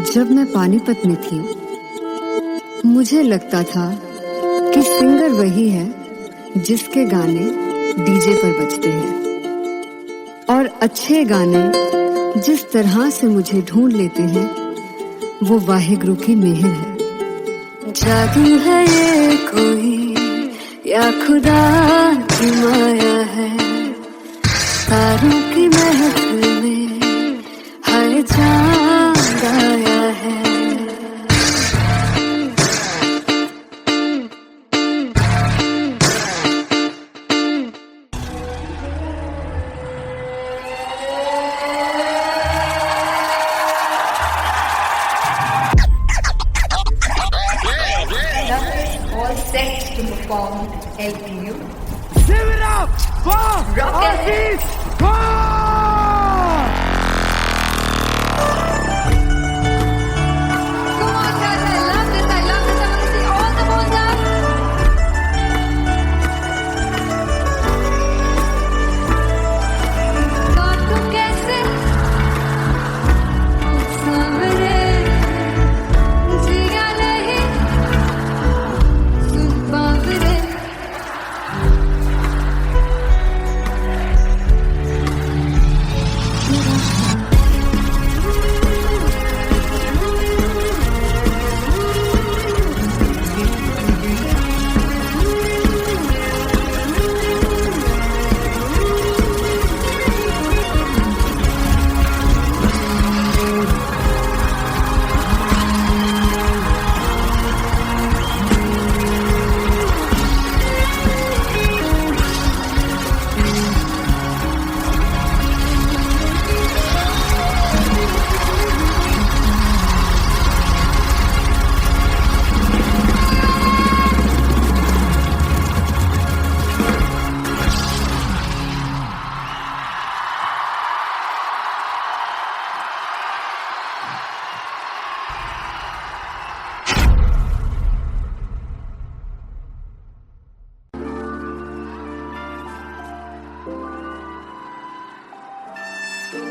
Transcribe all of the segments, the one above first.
जब मैं पानीपत में थी, मुझे लगता था कि सिंगर वही है जिसके गाने डीजे पर बजते हैं, और अच्छे गाने जिस तरह से मुझे ढूंढ लेते हैं वो वाहिगुरु की मेहर है। जादू है ये कोई या खुदा की माया है, तारों की महफिल में हर चांद आया है। All set to perform LPU. Give it up for Artist God! Come on guys, I love this, I love this. I want to see all the balls up. God को कैसे सामने जिया नहीं सुन पावरे।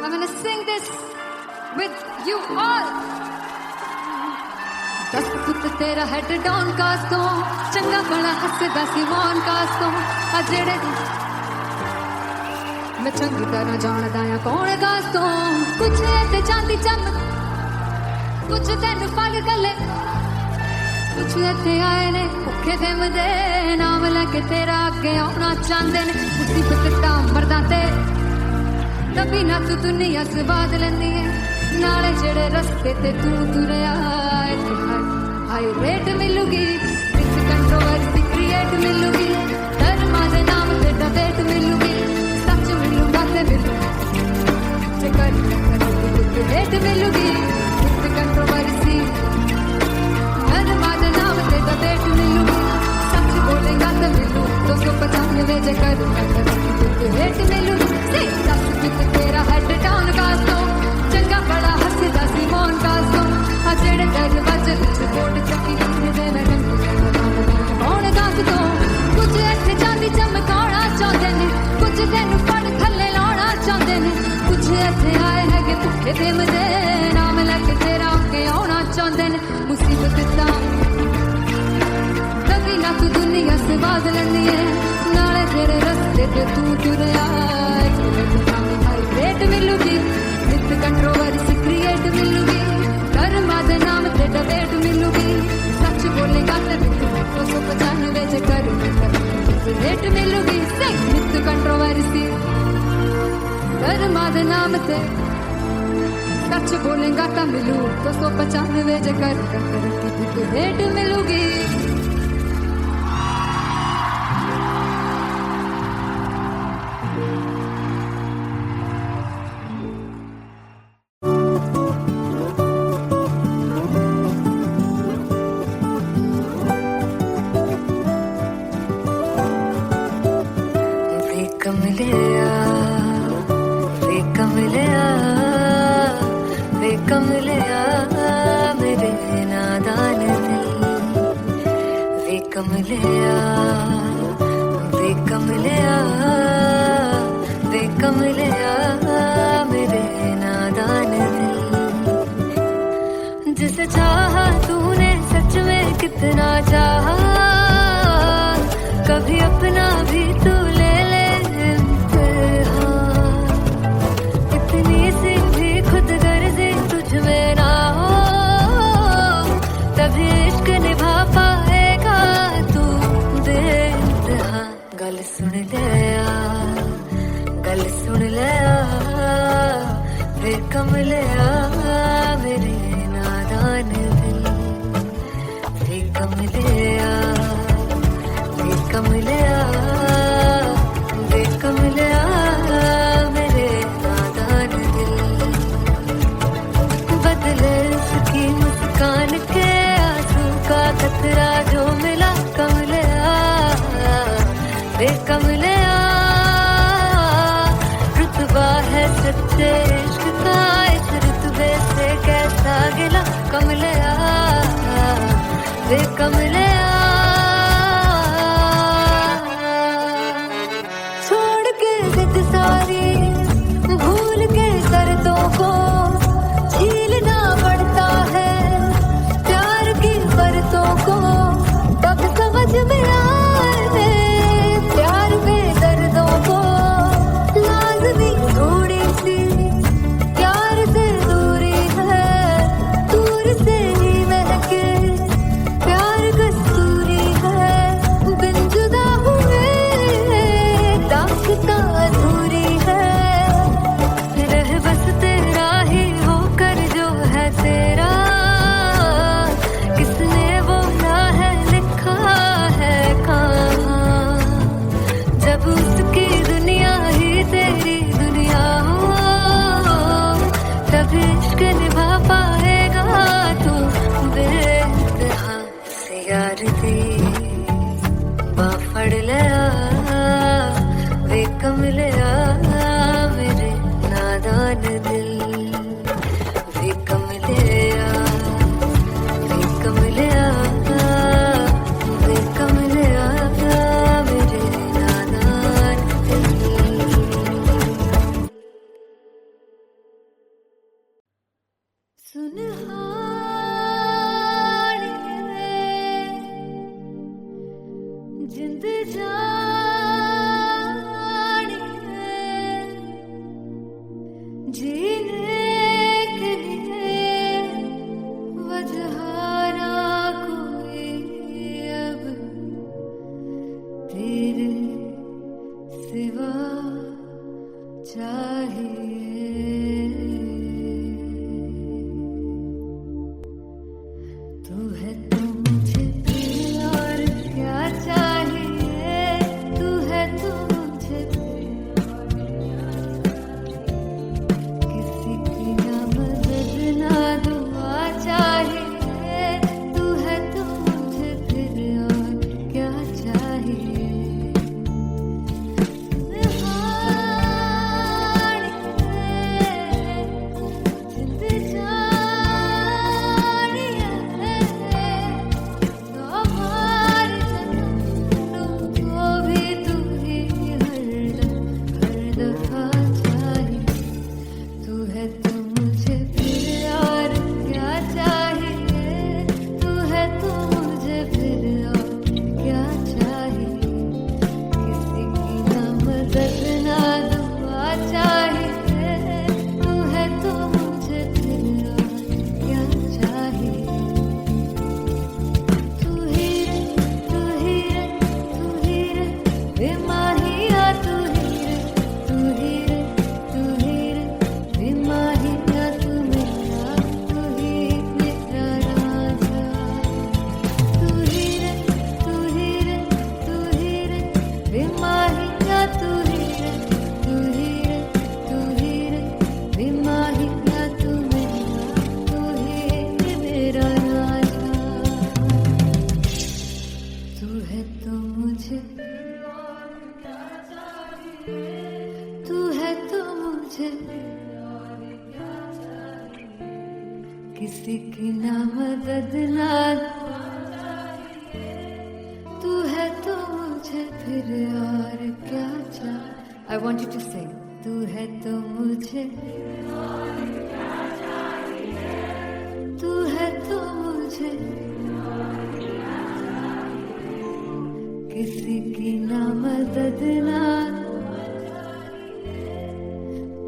I'm gonna sing this with you all. दस foot तेरा head down कास्तों, चंगा बड़ा हसदा सिमोन कास्तों, अजेड़े मैं चंगी तरह जानदा या कौन कास्तों, कुछ ते चांदी चम, कुछ तेन पल गले, कुछ ते आए ने भुखे दे मदे, नाम लेके तेरा अगे आना चाहते ने, मुसीबत दा मरदा ते तभी ना तू दुनिया से बात लेंदी है, नाले जेड़े रस्ते ते तू तुरया हाई रेट मिलूगी, इस कंट्रोवर्सी क्रिएट मिलूगी, धर्मा दे नाम ते डिबेट मिलूगी, सच मिलूगा ते मिलूगी, जेकर रेट मिलूगी, इस कंट्रोवर्सी धर्मा दे नाम ते डिबेट मिलूगी, सच बोलेगा ते मिलू 295 जेकर रेट मिलूगी। तेरा हेड डाउन कास्तों, चंगा बड़ा हसदा सिमोन कास्तों, अजेड़े दरवाजे कोट चक्की दे मैं कौन कास्तों, कुछ इत्थे चांदी चमकाना चाहते ने, कुछ तेन फड़ थल्ले लाना चाहते ने, कुछ इत्थे आए है भुखे दे मदे, नाम लेके तेरा अगे आना चाहते ने, मुसीबत दा तभी ना तू दुनिया से बात लेंदी है, नाले तेरे रस्ते ते तू तुरया रेट मिलूगी, विद कंट्रोवर्सी क्रिएट मिलूगी, कर्मा दे नाम ते डिबेट मिलूगी, सच बोलेगा ते 295 जेकर रेट मिलूगी, विद कंट्रोवर्सी कर्मा दे नाम ते सच बोलेगा ता मिलू 295 जेकर रेट मिलूगी। कमलिया मेरे नादान दिल, कमलिया वे कमलिया वे कमलिया मेरे नादान दिल, अपना भी तू ले ले इम्तिहान, इतनी सी भी खुद गर्जी तुझ में ना हो, तभी इश्क निभा पाएगा तू बेइंतहा। गल सुन ले आ, गल सुन ले आ, फिर कम ले आ मेरे नादान दिल, फिर कम ले आ, फिर कम ले आ, फिर कम ले आ मेरे नादान दिल। बदले उसकी मुस्कान के आंसू का कतरा जो मिला, कम ले आ, फिर कम ले आ। रुतबा है सच्चे इश्क का, इस रुतबे से कैसा गिला, कम ले आ, फिर कम ले आ। छोड़ के जिद सारी, भूल के शर्तों को, झीलना पड़ता है प्यार की परतों को, तब समझ में आए प्यार में दर्दों को। लाज़मी थोड़ी सी प्यार से दूरी है, दूर से ही महके प्यार कस्तूरी है। बिन जुदा हुए दास्तां अधूरी है, रह बस तेरा ही होकर जो है तेरा, किसने बोला है लिखा है कहाँ। जब उसकी दुनिया ही तेरी दुनिया हो, तब इश्क निभा पाएगा तू बेइंतहा। से यार दी बाफड़ ले आ, वे कम ले आ मेरे नादान दिल, वे कम ले आ, वे कम ले आ, वे कम ले आ मेरे नादान दिल। सुनहानिए जिंद जानिए, जीने के लिए वजह ना कोई अब तेरे सिवा चाहिए। तू है तो मुझे फिर और क्या चाहिए, तू है तो मुझे फिर और क्या चाहिए। किसी की ना मदद ना दुआ चाहिए, तू है तो मुझे फिर और क्या चाहिए। जिंद जानिए तो हमारे सनम को भी तू ही हर दफा चाहिए। तू है तो मुझे फिर और क्या चाहिए, तू है तो मुझे फिर और क्या चाहिए। किसी की ना मदद ना दुआ चाहिए, तू है तो मुझे फिर और क्या चाहिए। तू ही रे, तू ही रे, तू ही रे बेमाहिया, तू ही रे, तू ही रे, तू ही रे बेमाहिया, तू मेरा, तू ही मेरा राजा। तू ही रे, तू ही रे, तू ही रे बेमाहिया, तू ही रे, तू ही रे, तू ही रे बेमाहिया, तू मेरा, तू ही मेरा राजा। तू है तो मुझे, तू है तो मुझे किसी की ना मदद ना, तू है तो मुझे फिर और क्या चाहिए। I want you to sing. तू है तो मुझे, तू है तो मुझे किसी की ना मदद ना,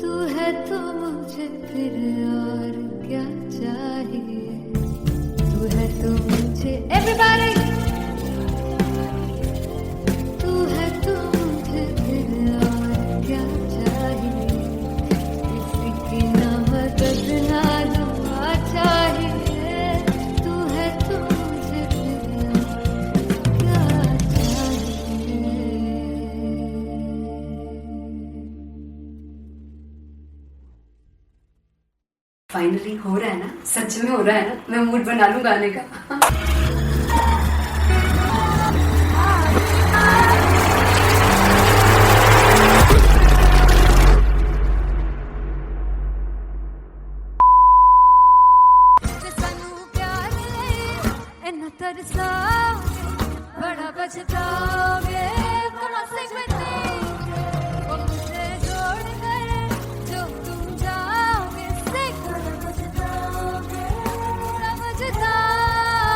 तू है तो मुझे फिर और क्या चाहिए, तू है तो मुझे everybody, तू है तो मुझे फिर और क्या चाहिए, किसी की ना मदद ना दुआ चाहिए, तू है तो मुझे फिर और क्या चाहिए। फाइनली हो रहा है ना, सच में हो रहा है ना, मैं मूड बना लूं गाने का। ਸਾਨੂੰ ਪਿਆਰ ਲਈ ਇੰਨਾ ਤਰਸਾਓਗੇ, ਬੜਾ ਪਛਤਾਓਗੇ, तुम सिख में वो मुझे छोड़ गए, जो तुम जाओगे सिख पछताओगे, समझताओगे।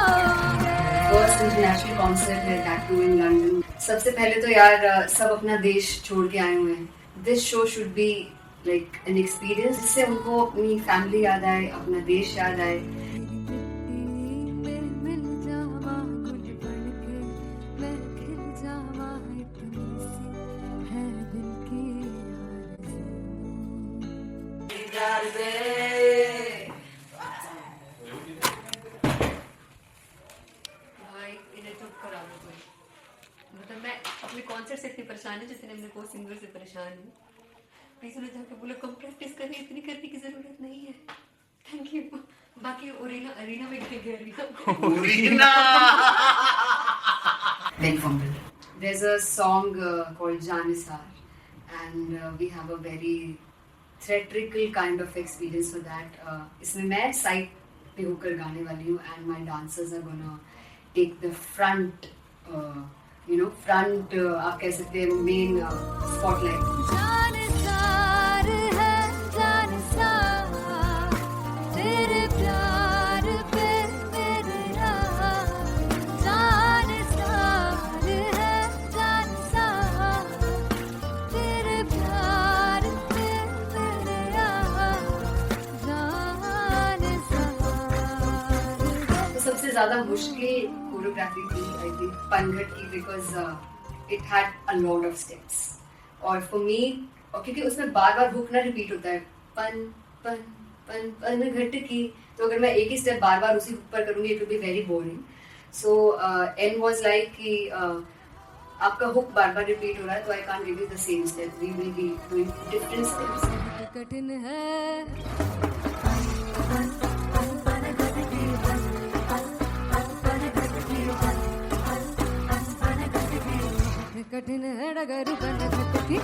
फर्स्ट इंटरनेशनल कॉन्सर्ट है दैट टू इन लंदन। सबसे पहले तो यार सब अपना देश छोड़ के आए हुए हैं। This show should be like an experience जिससे उनको अपनी फैमिली याद आए, अपना देश याद आए। मिल जावा गुल बनके, मैं खिल जावा, इतनी सी है दिल की भाई इन्हें चुप करा दो कोई। मतलब मैं अपने कॉन्सर्ट से इतनी परेशान हूँ जितने अपने को सिंगर से परेशान हूँ। प्लीज उन्हें जाके बोलो कम प्रैक्टिस करनी, इतनी करने की जरूरत नहीं है। Thank you. बाकी अरीना में गए arena Very fumble. There's a song called Janisar and we have a very theatrical kind of experience for that. इसमें मैं साइड पे होकर गाने वाली हूँ and my dancers are gonna take the front, front आप कह सकते हैं main spotlight. जानसार है जानसार, तेरे प्यार पे मेरा जानसार है जानसार, तेरे प्यार पे मेरा जानसार। तो सबसे ज्यादा मुश्किल कोरियोग्राफी थी आई थिंक पनघट की, because it had a lot of steps और फॉर मी, और क्योंकि उसमें बार बार हुक ना रिपीट होता है, पन पन पन पनघट की, तो अगर मैं एक ही स्टेप बार बार उसी हुक पर करूंगी it will be very boring. So N was like कि आपका हुक बार बार रिपीट हो रहा है तो I can't give you the same step, we will be doing different steps. कठिन है कठिन है डगर बनघट की,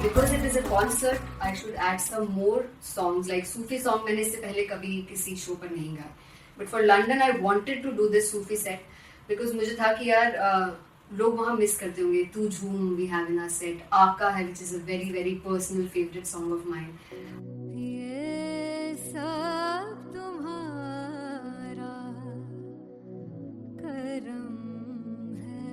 Because it is a concert, I should add some more songs like Sufi song. मैंने इससे पहले कभी किसी शो पर नहीं गाया, but for London I wanted to do this Sufi set because मुझे था कि यार लोग वहाँ मिस करते होंगे। तू झूम we have in our set, आका है which is a very very personal favorite song of mine. ये सब तुम्हारा करम है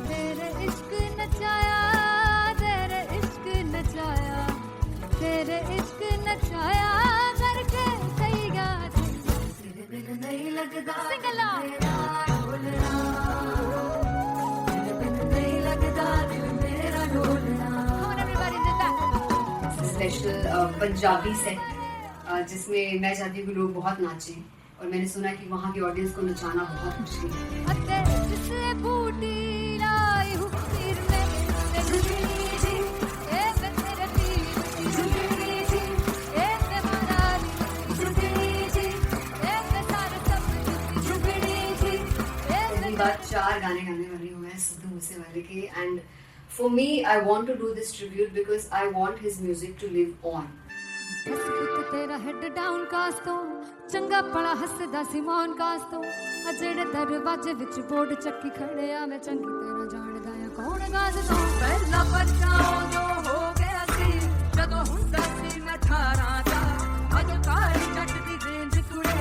तेरे इश्क नचाया, तेरे इश्क नचाया, तेरे इश्क नचाया करके तैयार, तेरे बिन नहीं लगता सिंगला स्पेशल पंजाबी सेट जिसमें मैं चाहती हूँ कि लोग बहुत नाचें, और मैंने सुना कि वहाँ की ऑडियंस को नचाना बहुत मुश्किल है। अते जिससे बूटी लाई हूँ सिर में, तेरी जी ए मैं तेरे पीली जुगनी जी, ए मैं मनाली जुगनी जी, ए मैं सारे सब जुगनी जी, पहली बार 4 गाने गाने वाली हूँ मैं सिद्धू मूसेवाले के, and for me I want to do this tribute because I want his music to live on. बस पुत तेरा हेड डाउन कास्तों ਚੰਗਾ ਭਲਾ ਹੱਸਦਾ ਸੀ ਮੌਨ ਕਾਸ ਤੋਂ ਆ ਜਿਹੜੇ ਦਰਵਾਜ਼ੇ ਵਿੱਚ ਬੋਰਡ ਚੱਕੀ ਖੜੇ ਆ ਮੈਂ ਚੰਗੀ ਤਰ੍ਹਾਂ ਜਾਣਦਾ ਆ ਕੌਣ ਗਾਜ਼ ਤੋਂ ਪਹਿਲਾ ਬੱਚਾ ਉਦੋਂ ਹੋ ਗਿਆ ਸੀ ਜਦੋਂ ਹੁੰਦਾ ਸੀ ਮੈਂ 18 ਦਾ ਅੱਜ ਕਾਲੀ ਜੱਟ ਦੀ ਰੇਂਜ ਕੁੜੇ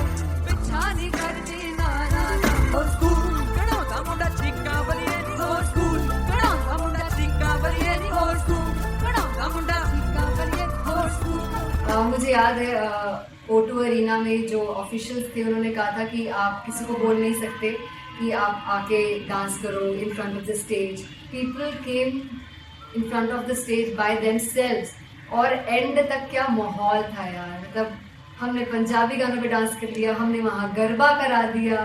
ਪਿੱਛਾ ਨਹੀਂ ਕਰਦੀ ਨਾਰਾ ਦਾ ਹੋਰ ਸਕੂਲ ਕਢਾਉਂਦਾ ਮੁੰਡਾ ਚੀਕਾਂ ਬਲੀਏ ਨੀ ਹੋਰ ਸਕੂਲ ਕਢਾਉਂਦਾ ਮੁੰਡਾ ਚੀਕਾਂ ਬਲੀਏ ਨੀ ਹੋਰ ਸਕੂਲ ਕਢਾਉਂਦਾ ਮੁੰਡਾ ਚੀਕਾਂ ਬਲੀਏ ਹੋਰ ਸਕੂਲ मुझे याद है O2 अरीना में जो ऑफिशियल्स थे उन्होंने कहा था कि आप किसी को बोल नहीं सकते कि आप आके डांस करो in front of the stage. People came in front of the stage by themselves और एंड तक क्या माहौल था यार. मतलब हमने पंजाबी गानों पे डांस कर लिया, हमने वहाँ गरबा करा दिया.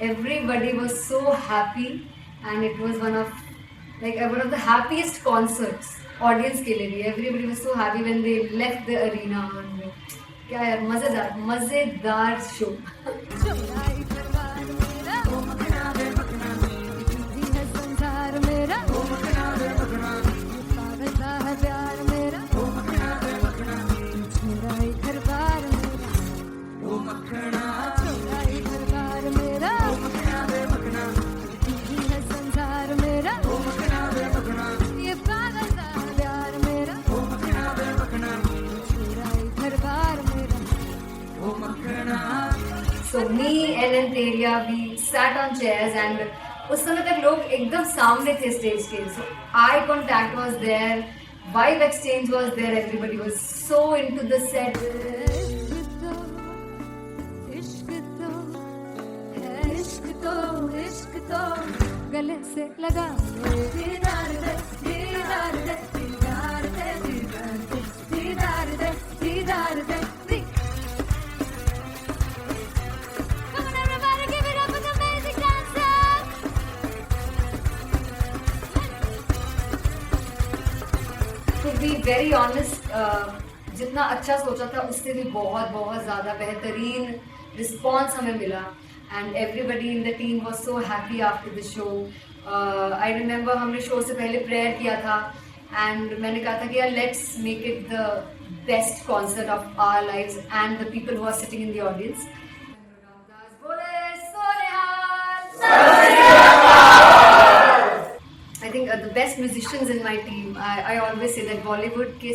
Everybody was so happy and it was one of the happiest concerts audience के लिए भी. Everybody was so happy when they left the arena. क्या यार मजेदार शो. चौराई दरबार मेरा ओ मखना दे मखना जी है संसार मेरा ओ मखना दे मखना पागलता है प्यार मेरा ओ मखना दे मखना चौराई दरबार मेरा ओ मखना चौराई दरबार मेरा ओ मखना दे मखना जी है संसार मेरा ओ मखना दे मखना ये पागलता है प्यार मेरा ओ मखना दे मखना चौराई दरबार मेरा. So me and Antelia, we sat on chairs and उस समय तक लोग एकदम सामने थे स्टेज के. So eye contact was there, vibe exchange was there, everybody was so into the set. इश्क तो गले से लगा दीदार दे दीदार दे दीदार दे दीदार दे दीदार दे. Come on everybody, give it up for the amazing dancers. To be very honest, जितना अच्छा सोचा था उससे भी बहुत बहुत ज़्यादा बेहतरीन रिस्पॉन्स हमें मिला. And everybody in the team was so happy after the show. I remember हमने शो से पहले प्रेयर किया था and मैंने कहा था कि यार let's make it the best concert of our lives and the people who are sitting in the audience. I think the best musicians in my team. I always say that Bollywood के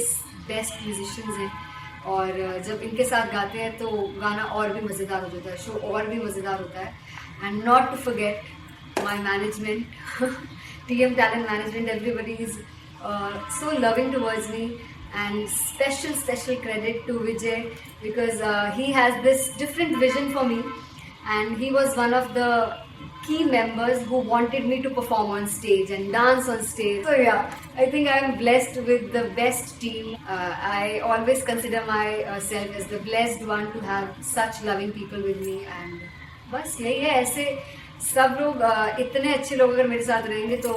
best musicians हैं और जब इनके साथ गाते हैं तो गाना और भी मज़ेदार हो जाता है, शो और भी मज़ेदार होता है. And not to forget my management, TM Talent Management. Everybody is so loving towards me, and special credit to Vijay because he has this different vision for me, and he was one of the key members who wanted me to perform on stage and dance on stage. So yeah, I think I am blessed with the best team. I always consider myself as the blessed one to have such loving people with me. And बस यही है. ऐसे सब लोग इतने अच्छे लोग अगर मेरे साथ रहेंगे तो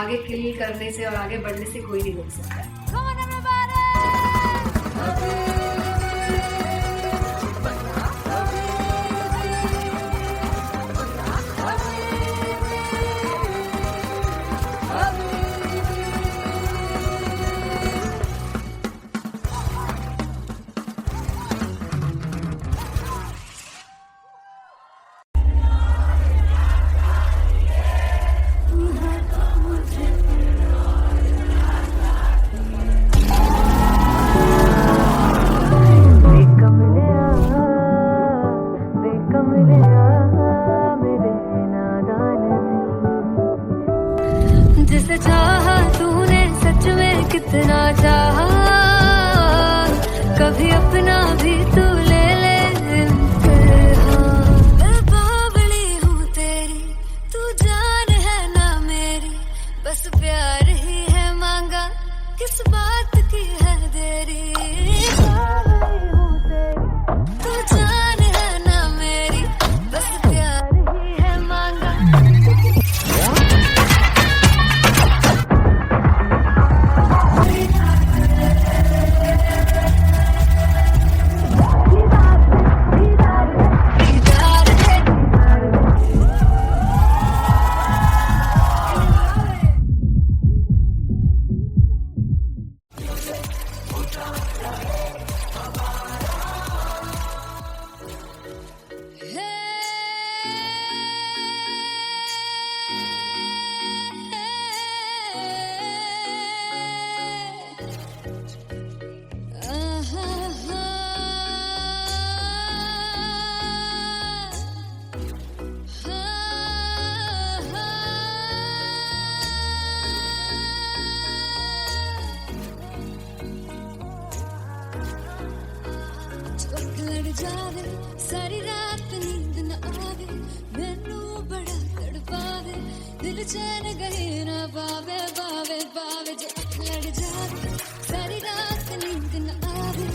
आगे किल करने से और आगे बढ़ने से कोई नहीं रोक सकता है. Come on everybody. जिसे चाहा तूने सच में कितना चाहा, कभी अपना भी तू ले ले इम्तिहान. मैं बावली हूँ तेरी, तू जान है ना मेरी, बस प्यार ही है मांगा, किस बात की है देरी. बावली हूँ तेरी, तू जान है ना मेरी, बस प्यार ही है मांगा. गई ना बावे बावे बावे जे अख लड़ जावे सारी रात नींद न आवे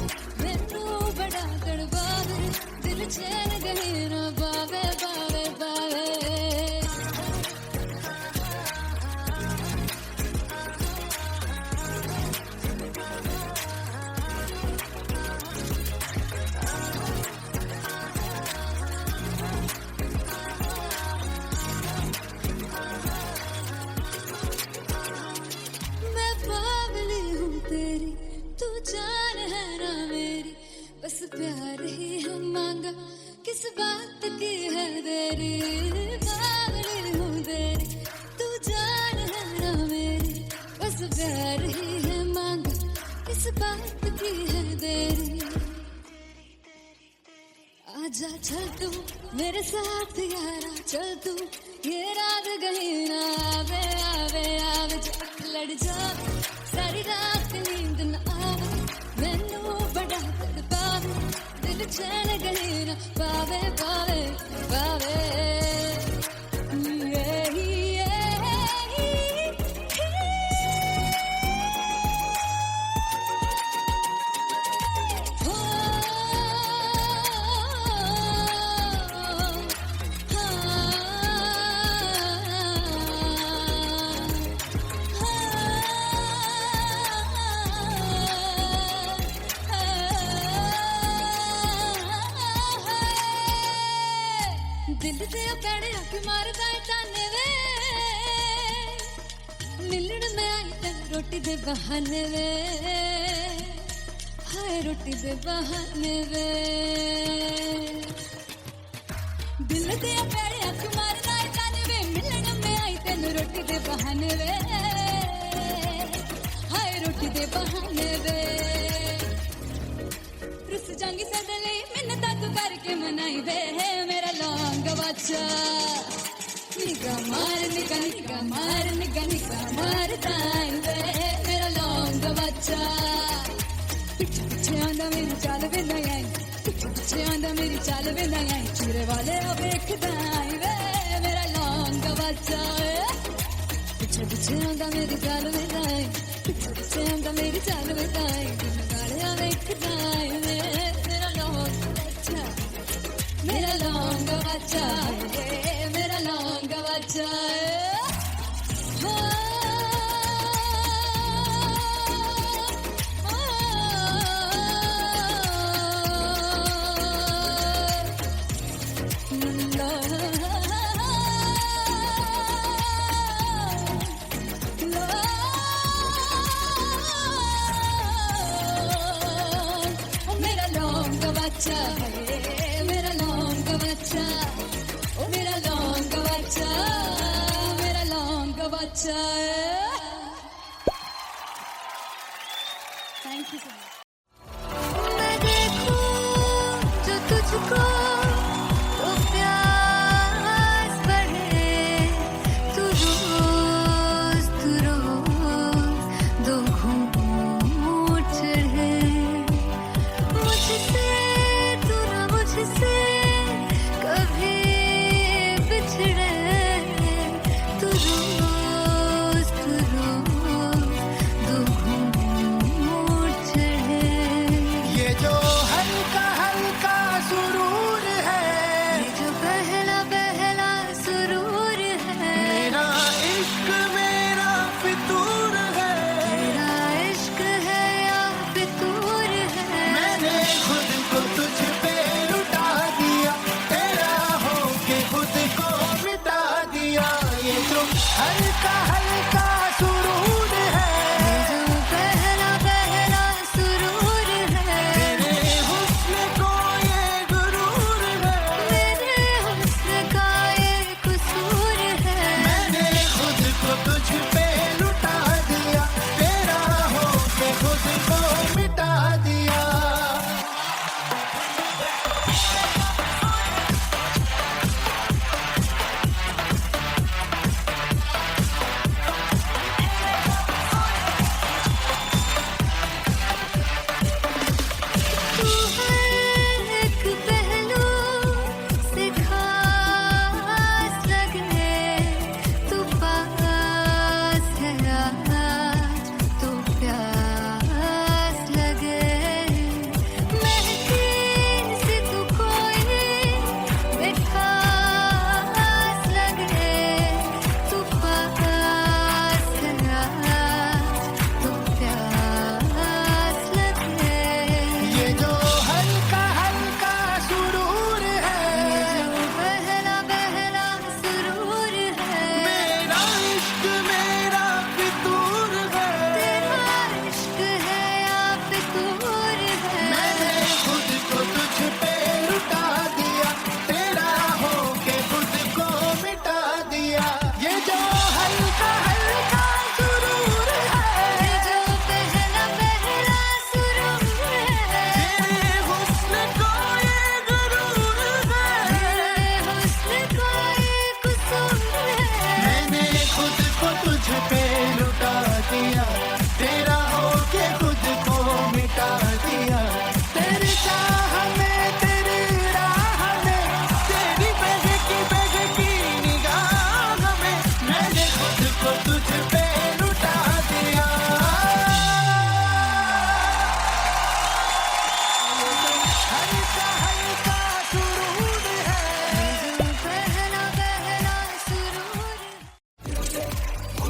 मैनू बड़ा तड़पावे दिल चैन गई ना बावे बावे बावे तेरी तू जान है ना मेरी बस प्यार ही है मांगा किस बात की है देरी बावली हूँ तेरी तू जान है ना मेरी बस प्यार ही है मांगा किस बात की है देरी आजा चल तू मेरे साथ यारा चल तू ये रात गई ना आवे आवे आवे जो अख लड़ जावे सारी रात नींद न आवे मैनू बड़ा तड़पावे दिल चैन गई ना पावे पावे पावे दिल से पैड़े हक मारदा है ताने वे मिलन में आई तेन रोटी दे बहाने वे हाय रोटी दे बहाने वे दिल से पैड़े हक मारदा है ताने वे मिलन में आई तेन रोटी दे बहाने वे हाय रोटी दे बहाने वे रुस जांगी सदले मिन्नता तू करके मनाई वे मेरा लौंग बच्चा निगा मार ताई वे मेरा लौंग बच्चा पिछे पिछे आंदा मेरी चाल वे नहीं आई पिछे पिछे आंदा मेरी चाल वे नहीं आई चूरे वाले ओ देखदा आई वे मेरा लौंग बच्चा पिछे पिछे आंदा मेरी चाल वे नहीं आई पिछे पिछे आंदा मेरी चाल वे नहीं आई दिन वाले ओ देखदा आई वे मेरा लौंग बच्चा मेरा लौंग बच्चा मेरा लौंग बच्चा मेरा लौंग बच्चा मेरा लौंग बच्चा ओ मेरा लौंग बच्चा मेरा लौंग बच्चा थैंक यू सो मच मैं देखूं जो तुझको तो प्यास बढ़े तू रोज दो घूंट चढ़े मुझसे तू ना मुझसे कभी बिछड़े तू रोज दो घूंट चढ़े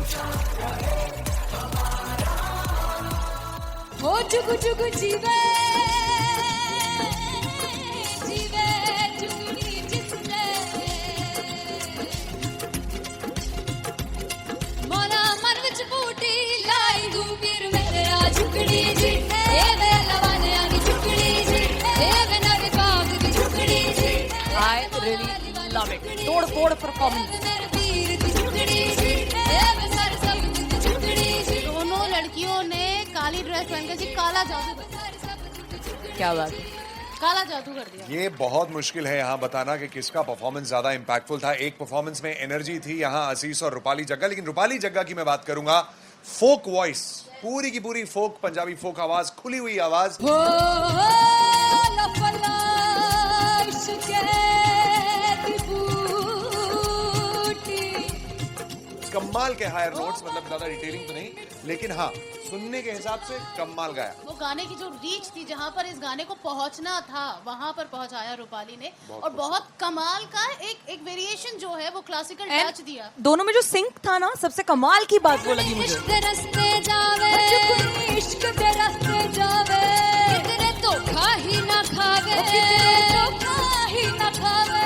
ओ जुग जुग जीवे जीवे जुगनी जिसने मोरा मन विच बूटी लाई दूबीर मेरा झुकड़ी जी ए वे लवाने आनी झुकड़ी जी ए वे नर बाग दी झुकड़ी जी I really love it. तोड़ फोड़ परफॉर्मेंस। दोनों लड़कियों ने काली ड्रेस पहनकर जी काला जादू क्या बात है। काला जादू कर दिया। ये बहुत मुश्किल है यहाँ बताना कि किसका परफॉर्मेंस ज्यादा इंपैक्टफुल था। एक परफॉर्मेंस में एनर्जी थी यहाँ असीस और रूपाली जग्गा, लेकिन रूपाली जग्गा की मैं बात करूंगा फोक वॉइस, पूरी की पूरी फोक, पंजाबी फोक आवाज, खुली हुई आवाज। कमाल के हायर नोट्स, मतलब ज्यादा डिटेलिंग तो नहीं, लेकिन हाँ सुनने के हिसाब से कमाल गाया। वो गाने की जो रीच थी, जहाँ पर इस गाने को पहुंचना था वहां पर पहुंचाया रूपाली ने, और बहुत कमाल का एक वेरिएशन जो है वो क्लासिकल टच दिया। दोनों में जो सिंक था ना, सबसे कमाल की बात वो लगी मुझे। इश्क दे रस्ते जावे इश्क दे रस्ते जावे कितने धोखा ही ना खावे धोखा ही ना खावे।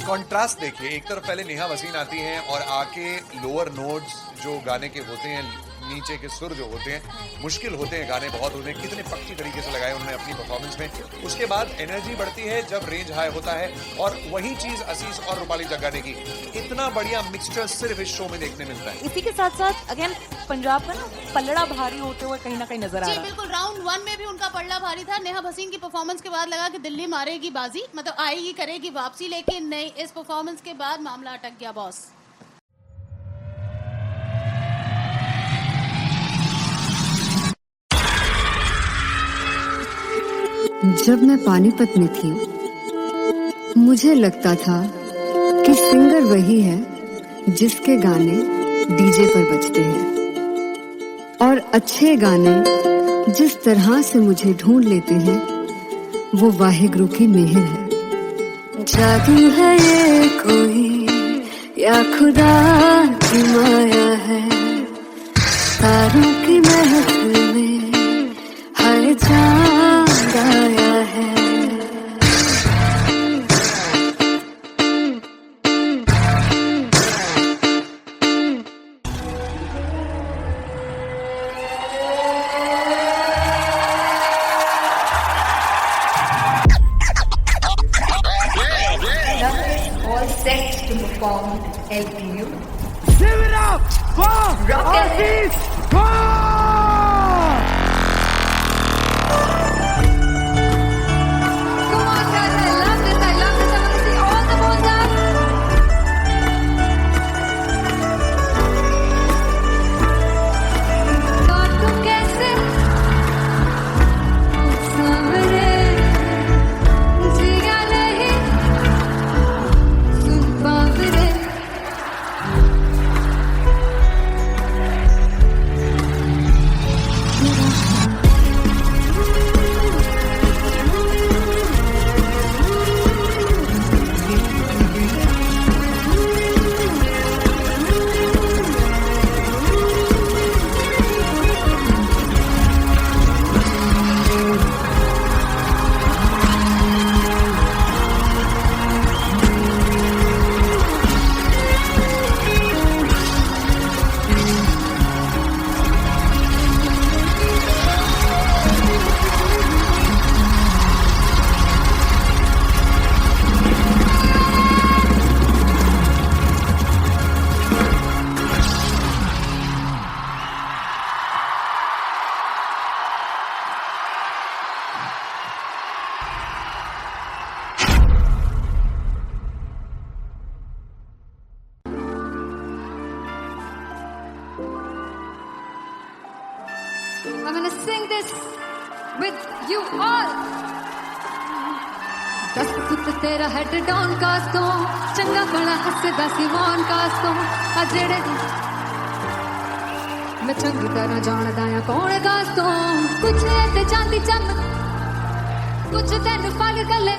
कॉन्ट्रास्ट देखिए, एक तरफ पहले नेहा वसीन आती हैं और आके लोअर नोट्स जो गाने के होते हैं, नीचे के सुर जो होते हैं, मुश्किल होते हैं गाने, बहुत होते हैं, कितने पक्की तरीके से लगाए उन्होंने अपनी परफॉर्मेंस में। उसके बाद एनर्जी बढ़ती है जब रेंज हाई होता है, और वही चीज असीस और रूपाली जग्गा ने की। इतना बढ़िया मिक्सचर सिर्फ इस शो में देखने मिलता है। इसी के साथ साथ अगेन पंजाब का ना पलड़ा भारी होते हुए कहीं ना कहीं नजर आ जी रहा है। बिल्कुल, राउंड 1 में भी उनका पलड़ा भारी था। नेहा भसीन की परफॉर्मेंस के बाद लगा कि दिल्ली मारेगी बाजी, मतलब आएगी करेगी वापसी, लेकिन नहीं, इस परफॉर्मेंस के बाद मामला अटक गया बॉस। जब मैं पानीपत में थी मुझे लगता था कि सिंगर वही है जिसके गाने डीजे पर बजते हैं, और अच्छे गाने जिस तरह से मुझे ढूंढ लेते हैं वो वाहिगुरु की मेहर है। जादू है ये कोई या खुदा की माया है, तारों की महफिल में हर चांद आया है। All set to perform LPU. Give it up for Aziz Khan! Come on guys, I love this, I love this. I want to see all the balls up. और तू कैसे सामने जिया नहीं सुन पावरे। I'm gonna sing this with you all. दस पुत तेरा हेड डाउन कास्ट तो चंगा बड़ा हसदा सी वन कास्ट तो आ जेड़े मैं चंगी तरह जानदा आ कौन कास्ट तो कुछ ते चांदी चम कुछ तेन फल गले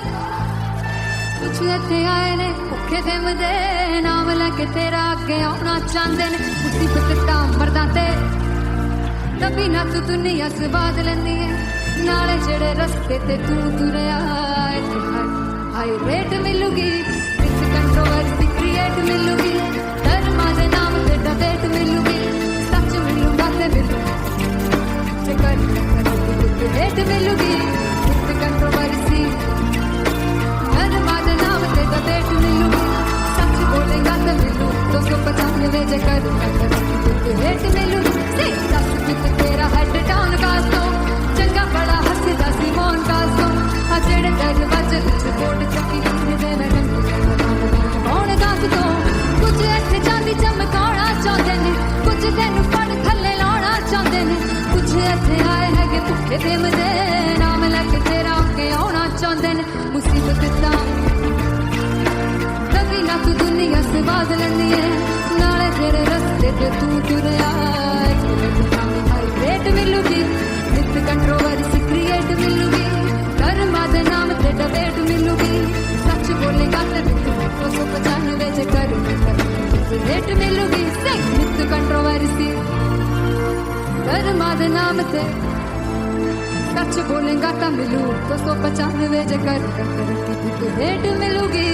कुछ इत्थे आए ने भुखे दे मदे नाम लेके तेरा अगे आउणा चाहंदे ने मुसीबत टाम तभी ना तू दुनिया स्वाद लैंदी है नाले जेड़े रस्ते ते तू तुरया इत्थे हाई रेट मिलूगी विद कंट्रोवर्सी क्रिएट मिलूगी धर्मा दे नाम ते डिबेट मिलूगी सच मिलूगा ते मिलूगी कर रेट मिलूगी विद कंट्रोवर्सी धर्मा दे नाम ते डिबेट मिलूगी सच बोलेगा तो मिलू 295 जे कर रेट मिलूगी से दस कित तेरा हेड डाउन कास्तो चंगा बड़ा हसदा सी मोहन कास्तो आ जेड़े दरवाजे विच बोर्ड चक्की लिखदे मैं कौन कास्तो कुछ इत्थे चांदी चमकाउणा चाहुंदे ने कुछ तैनू फड़ थल्ले लाउणा चाहुंदे ने कुछ इत्थे आए हैगे भुखे ते मदे नाम लैके तेरा अगे आउणा चाहुंदे ने मुसीबत तां कभी ना तू दुनिया से बाज लैंदी है नाले तेरे रस्ते ते तू तुरया रेट मिलूगी विद कंट्रोवर्सी क्रिएट मिलूगी धर्मा दे नाम ते डिबेट मिलूगी सच बोलेगा ते 295 जे कर रेट मिलूगी विद कंट्रोवर्सी धर्मा दे नाम ते सच बोलेगा तो मिलू 295 जे कर रेट मिलूगी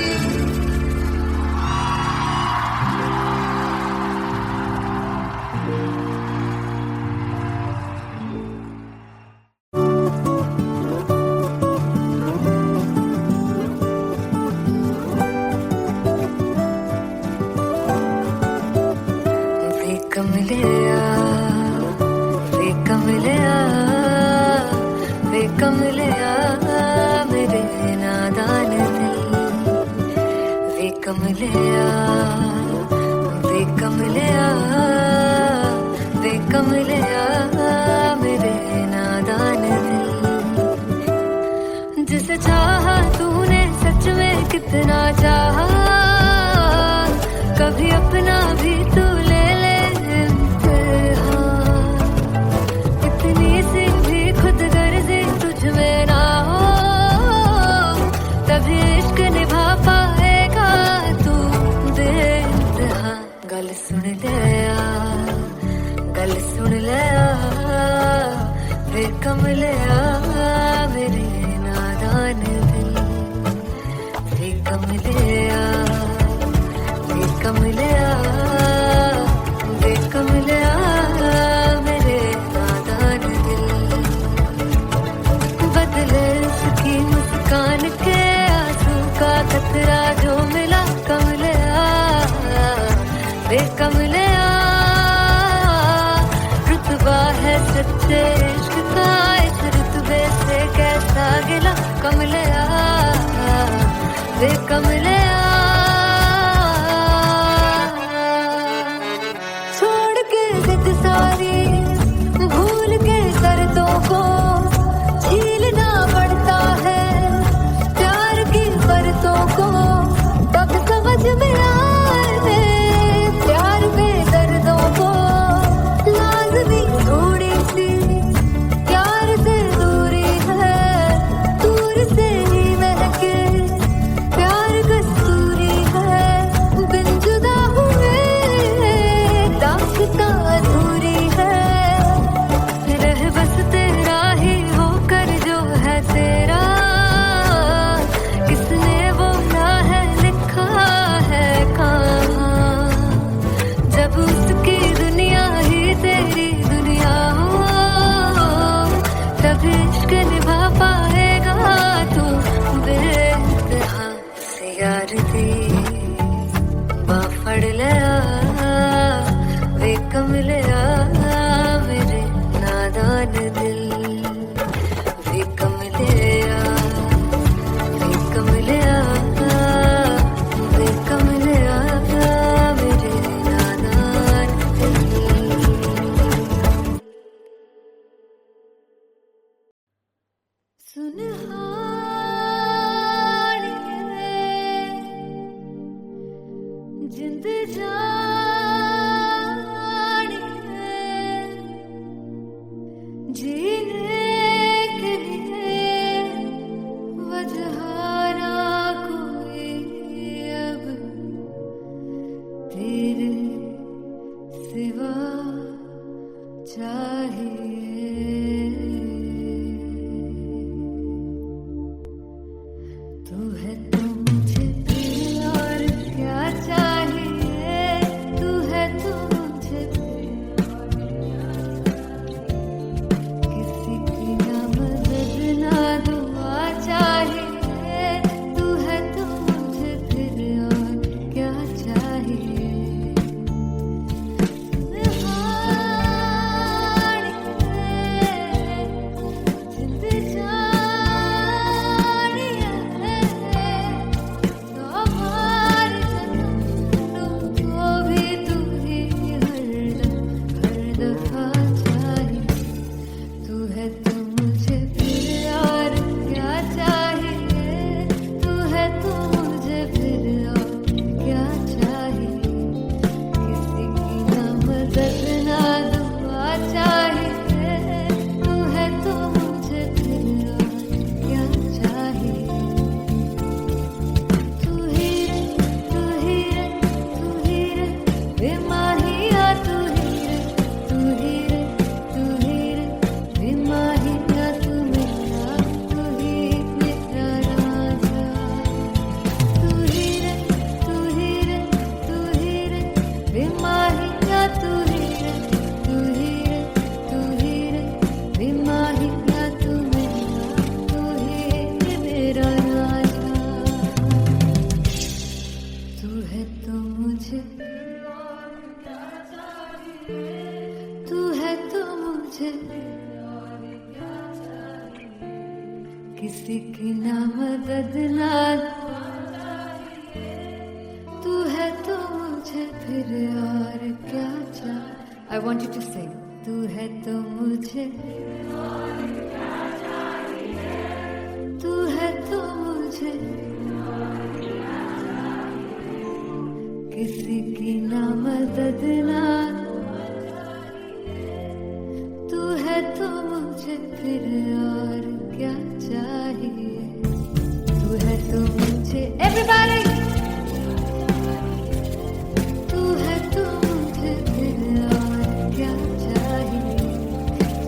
जिसे चाहा तूने सच में कितना चाहा कभी अपना भी तू ले ले इम्तिहान इतनी सी भी खुद गर्जी तुझ में ना हो तभी इश्क निभा पाएगा तू बेइंतहा गल सुन लिया वे कमलिया मेरे नादान दिल वे कमलिया वे कमलिया वे कमलिया मेरे नादान दिल बदले उसकी मुस्कान के आंसू का कतरा जो मिला कमलिया वे कमलिया रुतबा है सच्चे इश्क का इस रुतबे से कैसा गिला कमलिया वे कमलिया छोड़ के जिद सारी भूल के शर्तों को झीलना पड़ता है प्यार की परतों को तब समझ में आए प्यार में दर्दों को लाज़मी थोड़ी सी प्यार से दूरी है दूर से ही महके प्यार कस्तूरी है बिन जुदा हुए दास्तां अधूरी है रह बस तेरा ही होकर जो है तेरा किसने बोला है लिखा है कहाँ जब उसकी दुनिया ही तेरी दुनिया हो तब इश्क निभा पाएगा तू बेइंतहा से यार दी बाफड़ लिया वे कमलिया मेरे नादान दिल वे कमलिया वे कमलिया वे कमलिया मेरे नादान दिल सुनहानी जिंद जानी जीने के लिए वजह ना कोई अब तेरे सिवा चार चाहिए तू है तो मुझे फिर और क्या चाहिए तू है तो मुझे फिर किसी की ना मदद ना दुआ चाहिए तू है तो मुझे फिर और क्या चाहिए किसी की ना मदद ना तू है तो मुझे फिर और क्या चाहिए I want you to sing तू है तो मुझे तू है तो मुझे किसी की ना मदद ना तू है तो मुझे फिर और क्या चाहिए तू है तो मुझे everybody तू है तो मुझे फिर और क्या चाहिए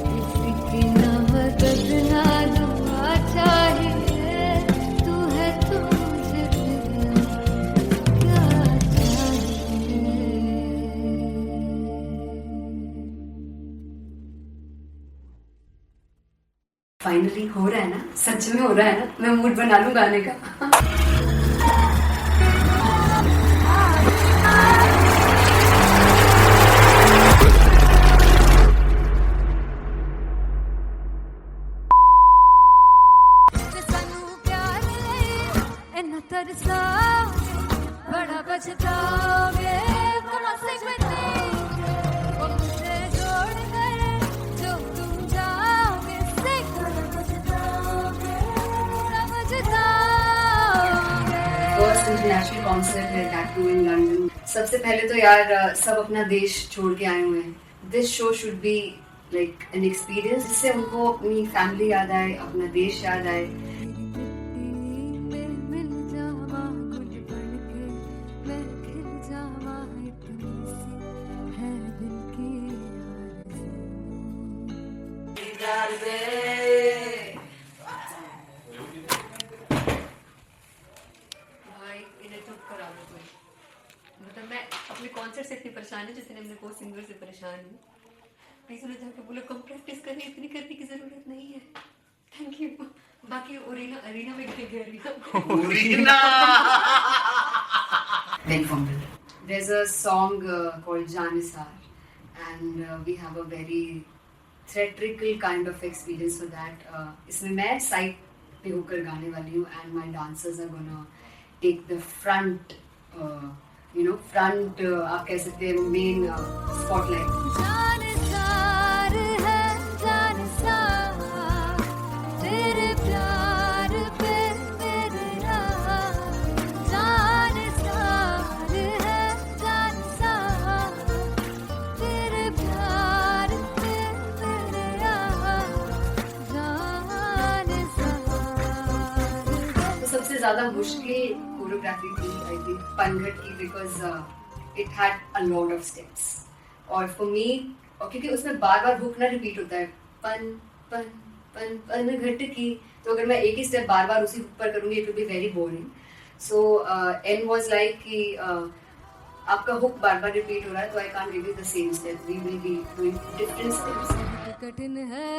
किसी की ना मदद ना दुआ चाहिए तू है तो मुझे फिर और क्या चाहिए फाइनली हो रहा है ना सच में हो रहा है ना मैं मूड बना लूं गाने का बड़ा बचताओगे जो तुम जाओगे फर्स्ट इंटरनेशनल कॉन्सर्ट है टैटू इन लंदन सबसे पहले तो यार सब अपना देश छोड़ के आए हुए हैं this show should be like an experience जिससे उनको अपनी फैमिली याद आए अपना देश याद आए मतलब मैं अपने कॉन्सर्ट से इतनी परेशान हूँ जितने अपने को सिंगर से परेशान हूँ प्लीज उन्हें जाके बोलो कम प्रैक्टिस करनी इतनी करने की जरूरत नहीं है थैंक यू बाकी अरीना में गए there's a song called Janisar and we have a very theatrical kind of experience for that इसमें मैं साइड पे होकर गाने वाली हूँ and my dancers are gonna take the front front आप कह सकते हैं मेन spotlight तेरे प्यार पे मेरी राह जानसार है जानसार तेरे प्यार पे मेरी राह जानसार तो सबसे ज्यादा मुश्किल कोरियोग्राफी थी आई थिंक पनघट की because it had a lot of steps और फॉर मी और क्योंकि उसमें बार बार हुक ना रिपीट होता है, पन पन पन पन घट की, तो अगर मैं एक ही स्टेप बार बार उसी हुक पर करूंगी it will be very boring. So N was like कि आपका हुक बार बार रिपीट हो रहा है तो I can't give you the same step, we will be doing different steps. कठिन है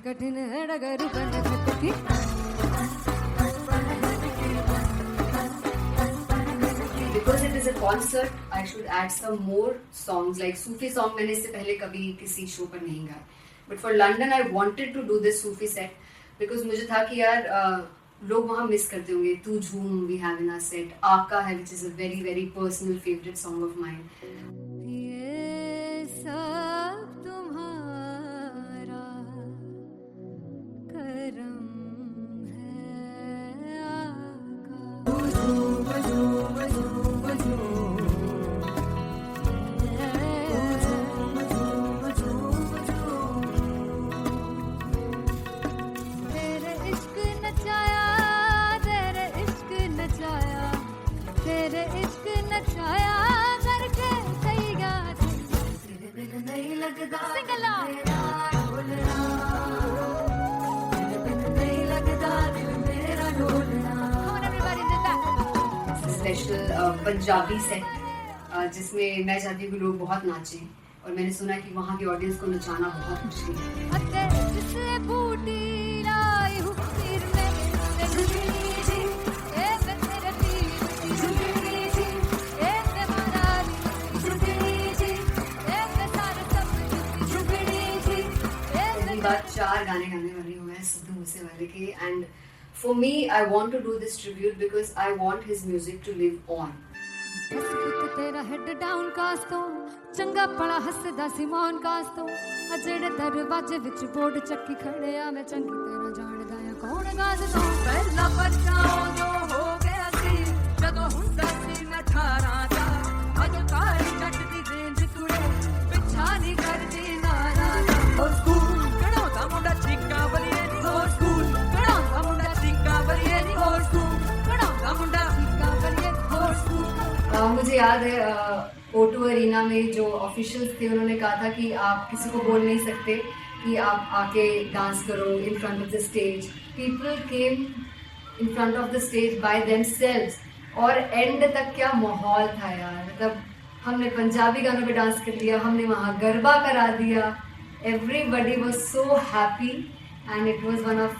कठिन है डगर बनती. Because it is a concert, I should add some more songs like Sufi song. मैंने इससे पहले कभी किसी शो पर नहीं गाया. But for London, I wanted to do this Sufi set because मुझे था कि यार लोग वहाँ मिस करते होंगे. तू झूम we have in our set. आका है which is a very very personal favorite song of mine. ये सब तुम्हारा करम है आका. तेरे इश्क नचाया, तेरे इश्क नचाया, तेरे इश्क नचाया करके तैयार. तेरे बिन नहीं लगता सिंगला, तेरे बिन नहीं लगता दिल मेरा ढोलना. Come on everybody, do that. Special Punjabi set जिसमें मैं चाहती हूँ कि लोग बहुत नाचें और मैंने सुना है कि वहाँ की ऑडियंस को नचाना बहुत मुश्किल है. अते जिससे बूटी लाई हूँ फिर मैं झुकनी जी, ए मैं तेरे पीर झुकनी जी, ए मैं मारानी झुकनी जी, ए मैं सारे सब झुकनी जी, ए पहली बार 4 गाने गाने वाली हूँ मैं सिद्धू मूसेवाले के. And for me I want to do this tribute because I want his music to live on. बस पुत तेरा हेड डाउन कास तो चंगा पड़ा हसदा सिमोन कास तो अजड़े दरवाजे विच बोर्ड चक्की खड़े आ मैं चंगी तेरा जानदा आ कौन गाज तो. ਪਹਿਲਾ ਬੱਚਾ ਉਦੋਂ ਹੋ ਗਿਆ ਸੀ ਜਦੋਂ ਹੁੰਦਾ ਸੀ ਮੈਂ 18 ਦਾ. ਅੱਜ ਕਾਲੀ ਜੱਟ ਦੀ ਰੇਂਜ ਕੁੜੇ ਪਿੱਛਾ ਨਹੀਂ ਕਰਦੀ ਨਾਰਾ ਦਾ. ਹੋਰ ਸਕੂਲ ਕਢਾਉਂਦਾ ਮੁੰਡਾ ਚੀਕਾਂ ਬਲੀਏ ਨੀ, ਹੋਰ ਸਕੂਲ ਕਢਾਉਂਦਾ ਮੁੰਡਾ ਚੀਕਾਂ ਬਲੀਏ ਨੀ, ਹੋਰ ਸਕੂਲ ਕਢਾਉਂਦਾ ਮੁੰਡਾ ਚੀਕਾਂ ਬਲੀਏ ਨੀ, ਹੋਰ ਸਕੂਲ. मुझे याद है O2 अरीना में जो ऑफिशियल्स थे उन्होंने कहा था कि आप किसी को बोल नहीं सकते कि आप आके डांस करो in front of the stage. People came in front of the stage by themselves और एंड तक क्या माहौल था यार. मतलब हमने पंजाबी गानों पे डांस कर लिया, हमने वहाँ गरबा करा दिया. Everybody was so happy and it was one of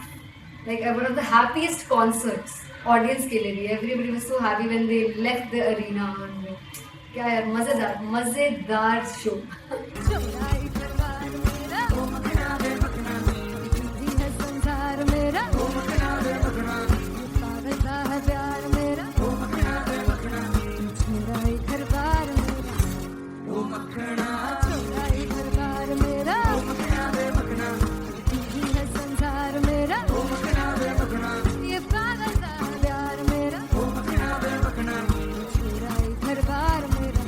the happiest concerts audience के लिए भी. Everybody was so happy when they left the arena. क्या यार मजेदार शो. चौराई दरबार मेरा ओ मखना वे मखना, जी है संसार मेरा ओ मखना वे मखना, पागलता है प्यार मेरा ओ मखना वे मखना, चौराई दरबार मेरा ओ मखना, चौराई दरबार मेरा ओ मखना वे मखना, जी है संसार मेरा ओ मखना वे मखना, ये पागलता है प्यार मेरा ओ मखना वे मखना, चौराई दरबार मेरा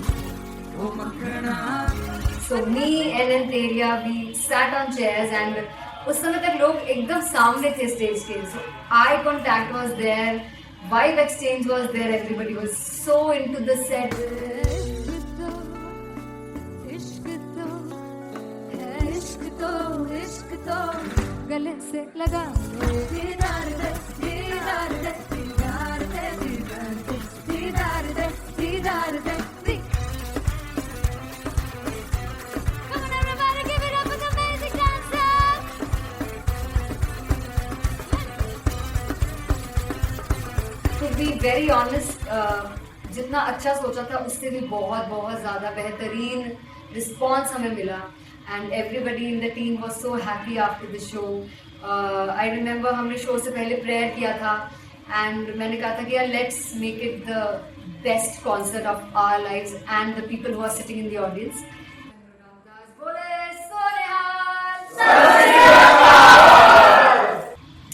ओ मखना. So me and Anteria, we sat on chairs and उस समय तक लोग एकदम सामने थे स्टेज के. So eye contact was there, vibe exchange was there, everybody was so into the set. इश्क तो है, इश्क तो इश्क तो गले से लगा दीदार दे दीदार दे दीदार दे दीदार दे दीदार दे दीदार दे. Come on everybody, give it up for the amazing dancers. To be very honest, जितना अच्छा सोचा था उससे भी बहुत बहुत ज़्यादा बेहतरीन रिस्पॉन्स हमें मिला. And everybody in the team was so happy after the show. I remember हमने शो से पहले प्रेयर किया था एंड मैंने कहा था कि यार let's make it the best concert of our lives and the people who are sitting in the audience.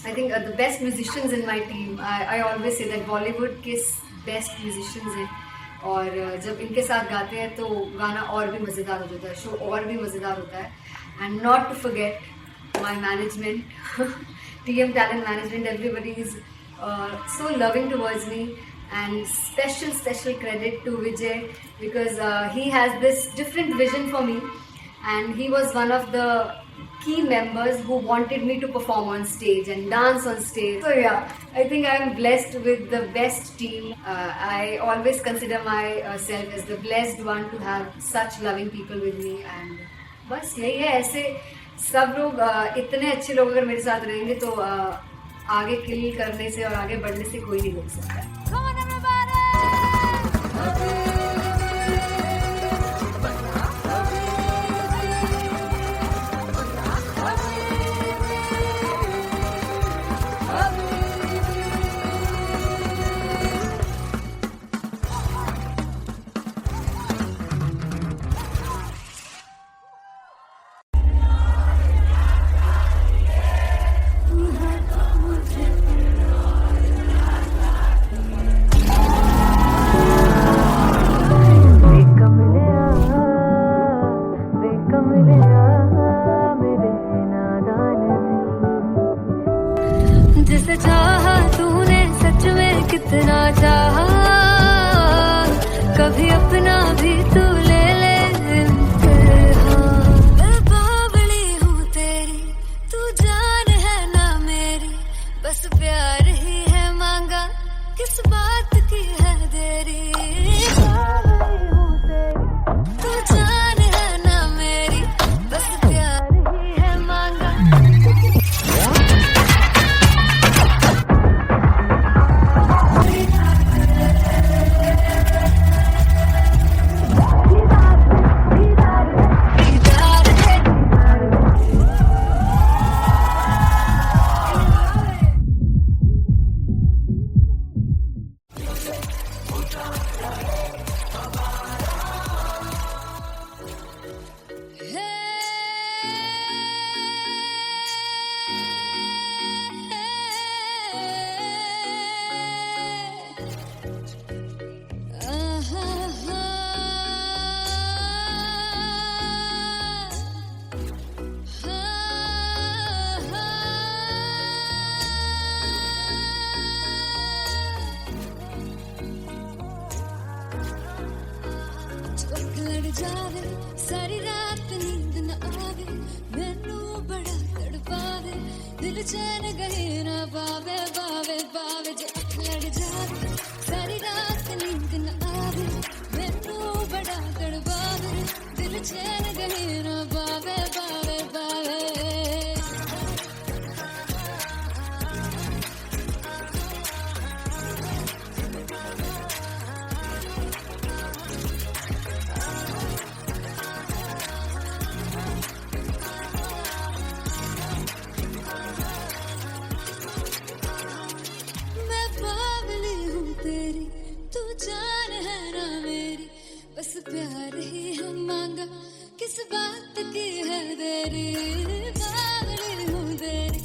I think the best musicians in my team, I always say that Bollywood के best musicians हैं और जब इनके साथ गाते हैं तो गाना और भी मज़ेदार हो जाता है, शो और भी मज़ेदार होता है. And not to forget my management TM Talent Management, everybody is so loving towards me. And special credit to Vijay because he has this different vision for me, and he was one of the key members who wanted me to perform on stage and dance on stage. So yeah, I think I'm blessed with the best team. I always consider myself as the blessed one to have such loving people with me. And बस यही है, ऐसे सब लोग इतने अच्छे लोग अगर मेरे साथ रहेंगे तो आगे किल करने से और आगे बढ़ने से कोई नहीं रोक सकता. Come on, everybody! जिसे चाहा तूने सच में कितना चाहा, कभी अपना भी तू ले ले इम्तिहान. मैं बावली हूँ तेरी, तू जान है ना मेरी, बस प्यार ही है मांगा, किस बात की है देरी. बावली हूँ तेरी, तू जान है ना मेरी, बस प्यार ही है मांगा. जावे सारी रात नींद न आवे, मैनू बड़ा तड़पावे, दिल चैन गहे ना पावे पावे पावे. जे अख लड़ जावे सारी रात नींद न आवे, मैनू बड़ा तड़पावे, दिल चैन गहे ना पावे पावे पावे. बस प्यार ही हम मांगा, किस बात की है देरी. बावली हूँ तेरी,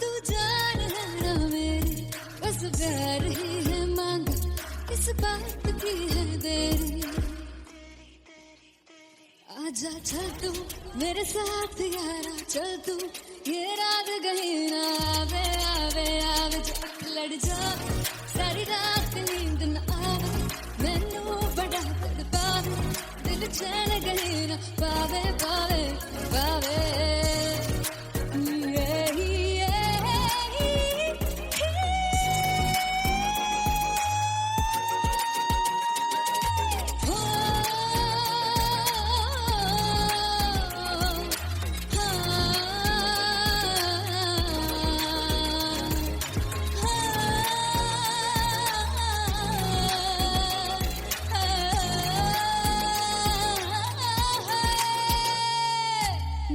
तू जान है ना मेरी, बस प्यार ही है मांगा, किस बात की है देरी. आजा चल तू मेरे साथ यारा, चल तू ये रात गही ना आवे आवे आवे. जो अख लड़ जावे सारी रात नींद न आवे, मैनू बड़ा तड़पावे, दिल चैन गहे ना पावे पावे पावे.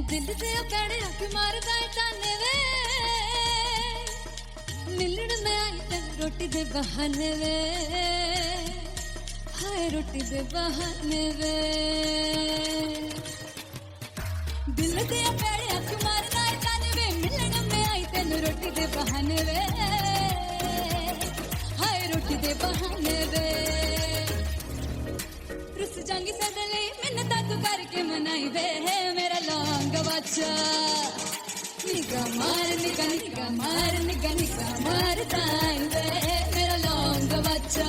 दिल से पैड़े अख मारदा ताने वे, मिलन में आई तेन रोटी दे बहाने वे, हाय रोटी दे बहाने वे. दिल से पैड़े अख मारदा ताने वे, मिलन में आई तेन रोटी दे बहाने वे, हाय रोटी दे बहाने वे. रुस जांगी सदले मिन्नता तू करके मनाई वे, मेरा लौंग बच्चा निगा मारता है वे मेरा लौंग बच्चा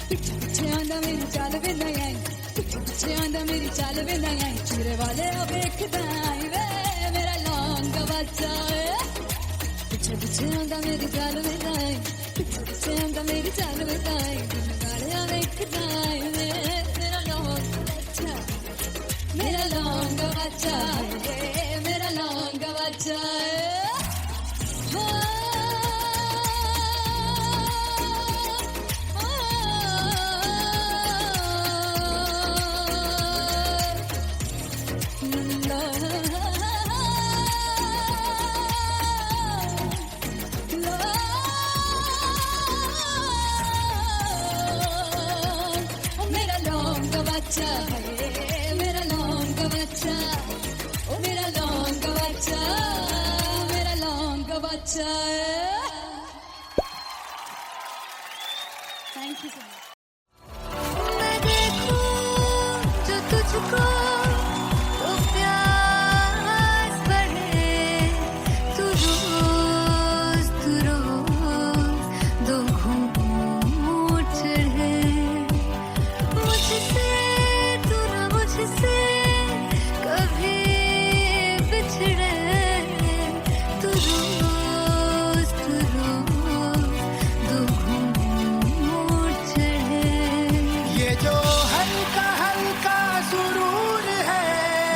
पीछे पीछे आंदा मेरी चाल वे नहीं आई पीछे पीछे आंदा मेरी चाल वे नहीं आई चूरे वाले देखदा है वे मेरा लौंग बच्चा पीछे पीछे आंदा मेरी चाल वे नहीं आई पीछे पीछे आंदा मेरी चाल वे नहीं आई गालियां देखदा है वे मेरा लौंग बच्चा मेरा लौंग बच्चा मेरा लौंग बच्चा मेरा लौंग बच्चा मेरा लौंग बच्चा ओ मेरा लौंग बच्चा मेरा लौंग बच्चा थैंक यू सो मच मैं देखूं जो तुझको तो प्यास बढ़े तू रोज दो घूंट चढ़े मुझसे तू ना मुझसे कभी बिछड़े तू रोज दो घूंट चढ़े ये जो हल्का हल्का सुरूर है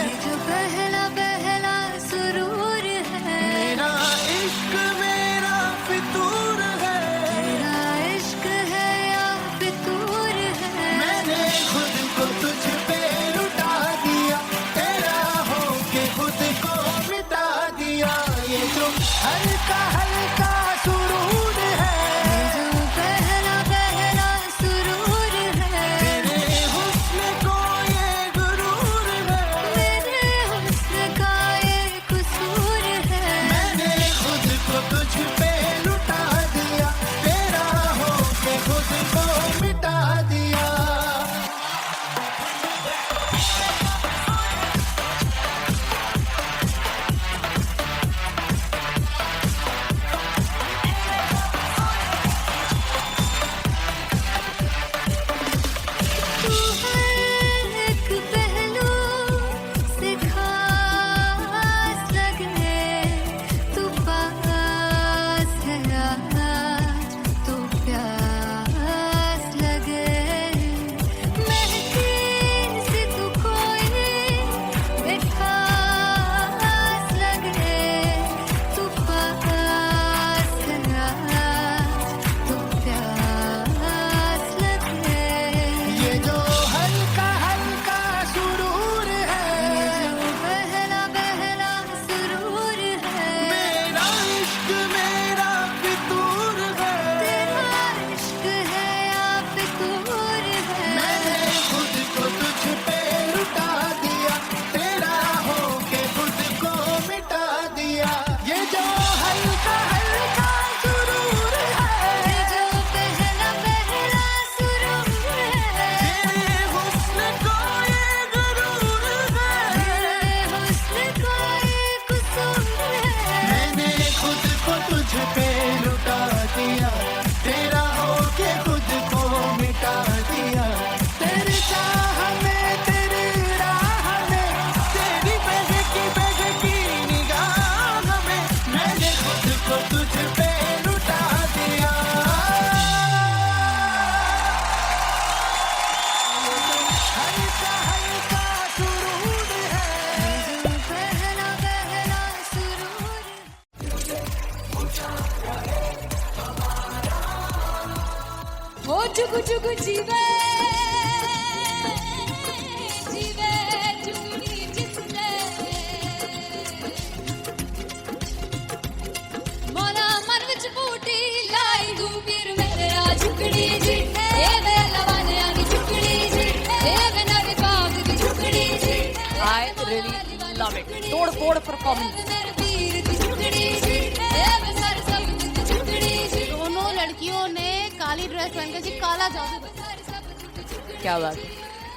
ये जो पहला पहला सुरूर है मेरा इश्क मेरा फितूर है तेरा इश्क है या फितूर है मैंने खुद को तुझ पे लुटा दिया तेरा होके खुद को मिटा दिया ये जो हल्का हल्का सुरूर है ये जो पहला पहला सुरूर है तेरे हुस्न को ये गुरूर है मेरे हुस्न का ये कसूर है मैंने खुद को तुझ पे लुटा दिया तेरा होके खुद को मिटा दिया तू हर एक पहलू से खास लगे तू पास है आज तो प्यास लगे महकी से तू कोई बेखास लगे तू पास है आज तो प्यास लगे ये जो हल्का हल्का सुरूर है जो पहला पहला सुरूर है मेरा इश्क मेरा फितूर है तेरा इश्क है या फितूर है मैंने खुद को तुझ पे लुटा दिया तेरा होके खुद को मिटा दिया ये जो हल्का हल्का सुरूर है जो पहला पहला सुरूर है तेरे हुस्न को ये गुरूर है तेरे हुस्न का ये कसूर है मैंने खुद को तुझ पे लुटा दिया तेरा होके खुद को मिटा दिया तेरी चाह में तेरी राह में तेरी बहकी निगाह में मैंने खुद को तुझ पे लुटा दिया हल्का हल्का सुरूर है जो पहला पहला सुरूर हो जुग जुग जीवे जीवे जुगनी जिसने मोरा मन विच बूटी लाई दू पीर मेरे आ झुकड़ी जी ए वे लवाने आनी झुकड़ी जी ए वे नवी पाग दी झुकड़ी जी I really love it. तोड़ फोड़ परफॉर्मेंस। मेरे पीर दी झुकड़ी जी ए वे सर सब दी झुकड़ी जी दोनों लड़कियों ने काली ड्रेस पहन कर जी काला जादू क्या बात है।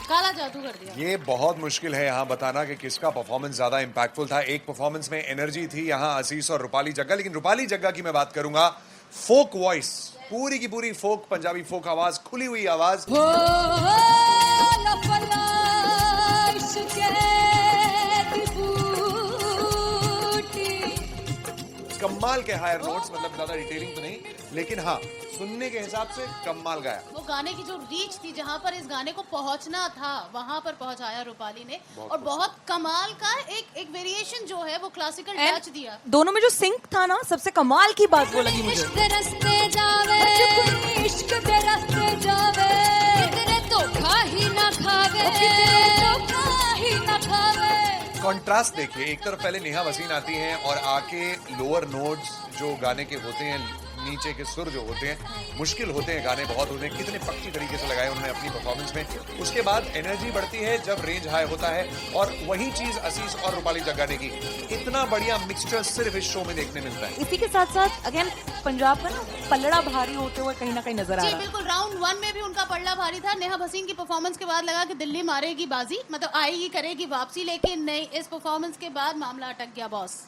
काला जादू कर दिया। ये बहुत मुश्किल है यहाँ बताना कि किसका परफॉर्मेंस ज्यादा इंपैक्टफुल था। एक परफॉर्मेंस में एनर्जी थी यहाँ असीस और रूपाली जग्गा, लेकिन रूपाली जग्गा की मैं बात करूंगा, फोक वॉइस, पूरी की पूरी फोक, पंजाबी फोक आवाज, खुली हुई आवाज। कमाल के हायर नोट्स, मतलब ज्यादा डिटेलिंग तो नहीं, लेकिन हाँ सुनने के हिसाब से कमाल गाया। वो गाने की जो रीच थी, जहाँ पर इस गाने को पहुंचना था वहां पर पहुंचाया रूपाली ने, और बहुत कमाल का एक वेरिएशन जो है वो क्लासिकल टच दिया। दोनों में जो सिंक था ना, सबसे कमाल की बात वो लगी मुझे। इश्क दे रस्ते जावे, इश्क दे रस्ते जावे, कितने धोखा ही ना खावे, धोखा ही ना खावे। कॉन्ट्रास्ट देखिए, एक तरफ पहले नेहा वसीन आती हैं और आके लोअर नोट्स जो गाने के होते हैं, नीचे के सुर जो होते हैं, मुश्किल होते हैं गाने, बहुत होते हैं, कितने पक्की तरीके से लगाए उन्होंने अपनी परफॉर्मेंस में। उसके बाद एनर्जी बढ़ती है जब रेंज हाई होता है, और वही चीज असीस और रूपाली जग्गा ने की। इतना बढ़िया मिक्सचर सिर्फ इस शो में देखने मिलता है। इसी के साथ साथ अगेन पंजाब का ना पलड़ा भारी होते हुए कहीं ना कहीं नजर आ जी रहा है। बिल्कुल, राउंड 1 में भी उनका पलड़ा भारी था। नेहा भसीन की परफॉर्मेंस के बाद लगा कि दिल्ली मारेगी बाजी, मतलब आएगी, करेगी वापसी, लेकिन नहीं, इस परफॉर्मेंस के बाद मामला अटक गया बॉस।